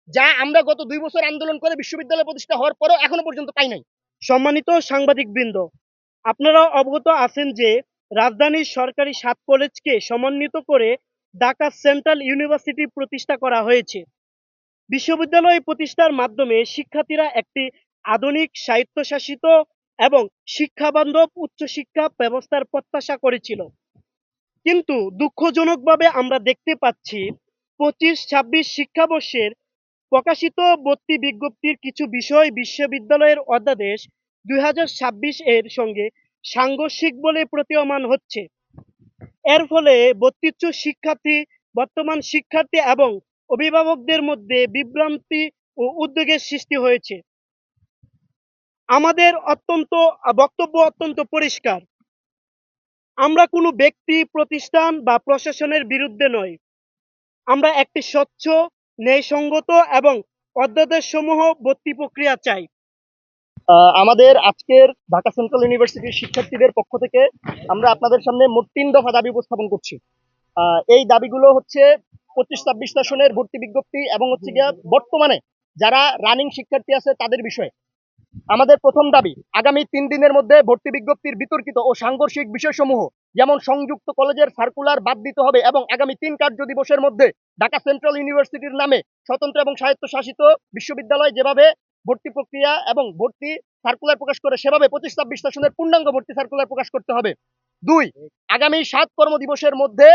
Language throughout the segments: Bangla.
যা আমরা গত 2 বছর আন্দোলন করে বিশ্ববিদ্যালয় প্রতিষ্ঠা হওয়ার পরেও এখনো পর্যন্ত পাই নাই। সম্মানিত সাংবাদিকবৃন্দ, আপনারা অবগত আছেন যে রাজধানীর সরকারি 7 কলেজকে সমন্বিত করে ঢাকা সেন্ট্রাল ইউনিভার্সিটি প্রতিষ্ঠা করা হয়েছে। বিশ্ববিদ্যালয় প্রতিষ্ঠার মাধ্যমে শিক্ষার্থীরা একটি আধুনিক স্বায়ত্তশাসিত এবং শিক্ষাবান্ধব উচ্চশিক্ষা ব্যবস্থার প্রত্যাশা করেছিল। কিন্তু দুঃখজনকভাবে আমরা দেখতে পাচ্ছি 25-26 শিক্ষাবর্ষের প্রকাশিত ভর্তি বিজ্ঞপ্তির কিছু বিষয় বিশ্ববিদ্যালয়ের অধ্যাদেশ 2026 এর সঙ্গে সাংঘর্ষিক বলে প্রতীয়মান হচ্ছে। এর ফলে ভর্তিচ্ছু শিক্ষার্থী, বর্তমান শিক্ষার্থী এবং অভিভাবকদের মধ্যে বিভ্রান্তি ও উদ্বেগের সৃষ্টি হয়েছে। আমাদের বক্তব্য অত্যন্ত পরিষ্কার। আমরা কোনো ব্যক্তি, প্রতিষ্ঠান বা প্রশাসনের বিরুদ্ধে নই। আমরা একটি স্বচ্ছ, ন্যায়সঙ্গত এবং অধ্যাদেশসমূহ ভর্তি প্রক্রিয়া চাই। আমাদের আজকের ঢাকা সেন্ট্রাল ইউনিভার্সিটির শিক্ষার্থীদের পক্ষ থেকে আমরা আপনাদের সামনে মোট 3 দফা দাবি উপস্থাপন করছি। এই দাবিগুলো হচ্ছে 25-26 সেশনের ভর্তি বিজ্ঞপ্তি এবং হচ্ছে গিয়া বর্তমানে যারা রানিং শিক্ষার্থী আছে তাদের বিষয়ে। আমাদের প্রথম দাবি, আগামী 3 দিনের মধ্যে ভর্তি বিজ্ঞপ্তির বিতর্কিত ও সাংঘর্ষিক বিষয়সমূহ যেমন সংযুক্ত কলেজের সার্কুলার বাদ দিতে হবে এবং আগামী 3 কার্য দিবসের মধ্যে ঢাকা সেন্ট্রাল ইউনিভার্সিটির নামে স্বতন্ত্র এবং স্বায়ত্তশাসিত বিশ্ববিদ্যালয় যেভাবে ভর্তি প্রক্রিয়া এবং ভর্তি সার্কুলার প্রকাশ করে সেভাবে 25-26 সেশনের পূর্ণাঙ্গ ভর্তি সার্কুলার প্রকাশ করতে হবে। 2, আগামী 7 কর্মদিবসের মধ্যে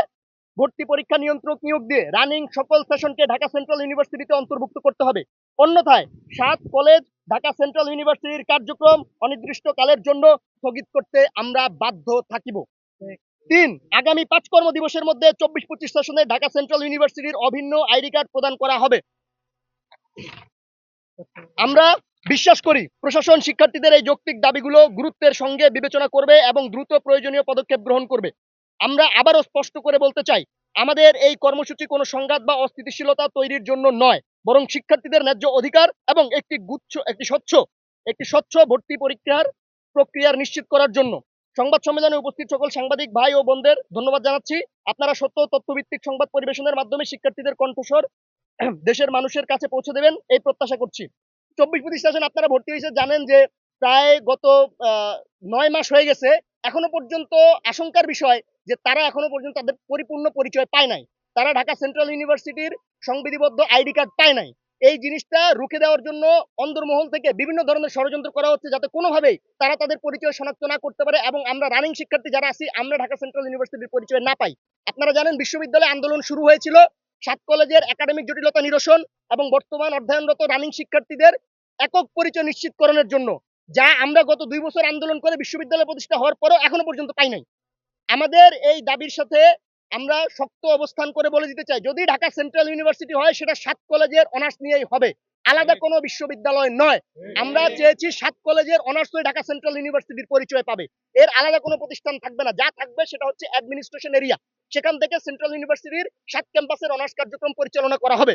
ভর্তি পরীক্ষা নিয়ন্ত্রক নিয়োগ দিয়ে রানিং সকল সেশনকে ঢাকা সেন্ট্রাল ইউনিভার্সিটিতে অন্তর্ভুক্ত করতে হবে। অন্যথায় 7 কলেজ ঢাকা সেন্ট্রাল ইউনিভার্সিটির কার্যক্রম অনির্দিষ্টকালের জন্য স্থগিত করতে আমরা বাধ্য থাকিব। 3, আগামী 5 কর্মদিবসের মধ্যে 24-25 সেশনে ঢাকা সেন্ট্রাল ইউনিভার্সিটির অভিন্ন আইডি কার্ড প্রদান করা হবে। আমরা বিশ্বাস করি প্রশাসন শিক্ষার্থীদের এই যৌক্তিক দাবিগুলো গুরুত্বের সঙ্গে বিবেচনা করবে এবং দ্রুত প্রয়োজনীয় পদক্ষেপ গ্রহণ করবে। আমরা আবারও স্পষ্ট করে বলতে চাই, আমাদের এই কর্মসূচি কোনো সংঘাত বা অস্থিতিশীলতা তৈরির জন্য নয়, বরং শিক্ষার্থীদের ন্যায্য অধিকার এবং একটি স্বচ্ছ ভর্তি পরীক্ষার প্রক্রিয়ার নিশ্চিত করার জন্য। সংবাদ সম্মেলনে উপস্থিত সকল সাংবাদিক ভাই ও বোনদের ধন্যবাদ জানাচ্ছি। আপনারা সত্য তথ্যভিত্তিক সংবাদ পরিবেশনের মাধ্যমে শিক্ষার্থীদের কণ্ঠস্বর দেশের মানুষের কাছে পৌঁছে দেবেন এই প্রত্যাশা করছি। 24-25 সেশন আপনারা ভর্তি হয়েছে জানেন যে প্রায় গত 9 মাস হয়ে গেছে। এখনো পর্যন্ত আশঙ্কার বিষয় যে তারা এখনো পর্যন্ত তাদের পরিপূর্ণ পরিচয় পায় নাই। তারা ঢাকা সেন্ট্রাল ইউনিভার্সিটির সংবিধিবদ্ধ আইডি কার্ড পায় নাই। এই জিনিসটা রুখে দেওয়ার জন্য অন্দরমহল থেকে বিভিন্ন ধরনের ষড়যন্ত্র করা হচ্ছে যাতে কোনোভাবেই তারা তাদের পরিচয় শনাক্ত না করতে পারে এবং আমরা রানিং শিক্ষার্থী যারা আছি আমরা ঢাকা সেন্ট্রাল ইউনিভার্সিটির পরিচয় না পাই। আপনারা জানেন বিশ্ববিদ্যালয়ে আন্দোলন শুরু হয়েছিল 7 কলেজের একাডেমিক জটিলতা নিরসন এবং বর্তমান অধ্যয়নরত রানিং শিক্ষার্থীদের একক পরিচয় নিশ্চিতকরণের জন্য, যা আমরা গত 2 বছর আন্দোলন করে বিশ্ববিদ্যালয় প্রতিষ্ঠা হওয়ার পরেও এখনো পর্যন্ত পাই নাই। আমাদের এই দাবির সাথে আমরা শক্ত অবস্থান করে বলে দিতে চাই, যদি ঢাকা সেন্ট্রাল ইউনিভার্সিটি হয় সেটা 7 কলেজের অনার্স নিয়েই হবে, আলাদা কোনো বিশ্ববিদ্যালয় নয়। আমরা চেয়েছি 7 কলেজের অনার্স হয়ে ঢাকা সেন্ট্রাল ইউনিভার্সিটির পরিচয় পাবে। এর আলাদা কোনো প্রতিষ্ঠান থাকবে না, যা থাকবে সেটা হচ্ছে অ্যাডমিনিস্ট্রেশন এরিয়া। সেখান থেকে সেন্ট্রাল ইউনিভার্সিটির 7 ক্যাম্পাসের অনার্স কার্যক্রম পরিচালনা করা হবে।